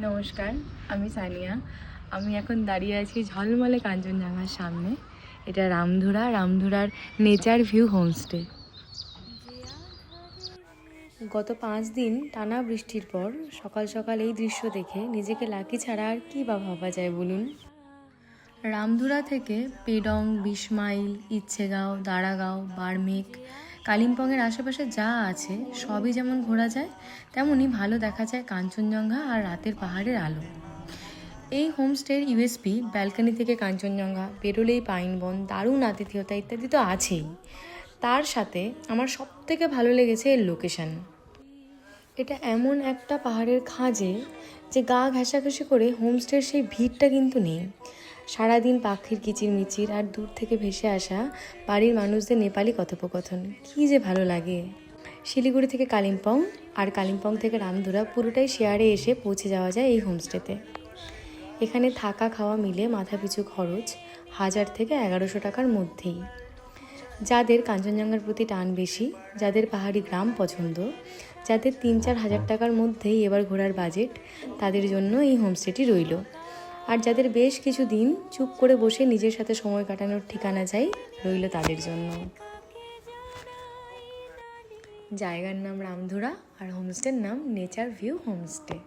নমস্কার, আমি সানিয়া। আমি এখন দাঁড়িয়ে আছি ঝলমলে কাঞ্চনজঙ্ঘার সামনে। এটা রামধুরার নেচার ভিউ হোমস্টে। গত 5 দিন টানা বৃষ্টির পর সকাল সকাল এই দৃশ্য দেখে নিজেকে লাকি ছাড়া আর কী বা ভাবা যায় বলুন। রামধুরা থেকে পেডং, 20 মাইল, ইচ্ছেগাঁও, দাঁড়াগাঁও, বার্মেক, কালিম্পংয়ের আশেপাশে যা আছে সবই যেমন ঘোরা যায়, তেমনই ভালো দেখা যায় কাঞ্চনজঙ্ঘা আর রাতের পাহাড়ের আলো। এই হোমস্টের ইউএসপি ব্যালকনি থেকে কাঞ্চনজঙ্ঘা, বেরোলেই পাইন বন, দারুণ আতিথেয়তা ইত্যাদি তো আছেই। তার সাথে আমার সবথেকে ভালো লেগেছে এর লোকেশন। এটা এমন একটা পাহাড়ের খাঁজে যে গা ঘেঁষাঘেঁষি করে হোমস্টের সেই ভিড়টা কিন্তু নেই। সারাদিন পাখির কিচিরমিচির আর দূর থেকে ভেসে আসা বাড়ির মানুষদের নেপালি কথোপকথন কী যে ভালো লাগে। শিলিগুড়ি থেকে কালিম্পং আর কালিম্পং থেকে রামধুরা পুরোটাই শেয়ারে এসে পৌঁছে যাওয়া যায় এই হোমস্টেতে। এখানে থাকা খাওয়া মিলে মাথাপিছু খরচ 1000 থেকে 1100 টাকার মধ্যেই। যাদের কাঞ্চনজঙ্ঘার প্রতি টান বেশি, যাদের পাহাড়ি গ্রাম পছন্দ, যাদের 3-4 হাজার টাকার মধ্যেই এবার ঘোরার বাজেট, তাদের জন্য এই হোমস্টেটি রইল। আর যাদের বেশ কিছু দিন চুপ করে বসে নিজের সাথে সময় কাটানোর ঠিকানা চাই, রইল তাদের জন্য। জায়গার নাম রামধুরা আর হোমস্টের নাম নেচার ভিউ হোমস্টে।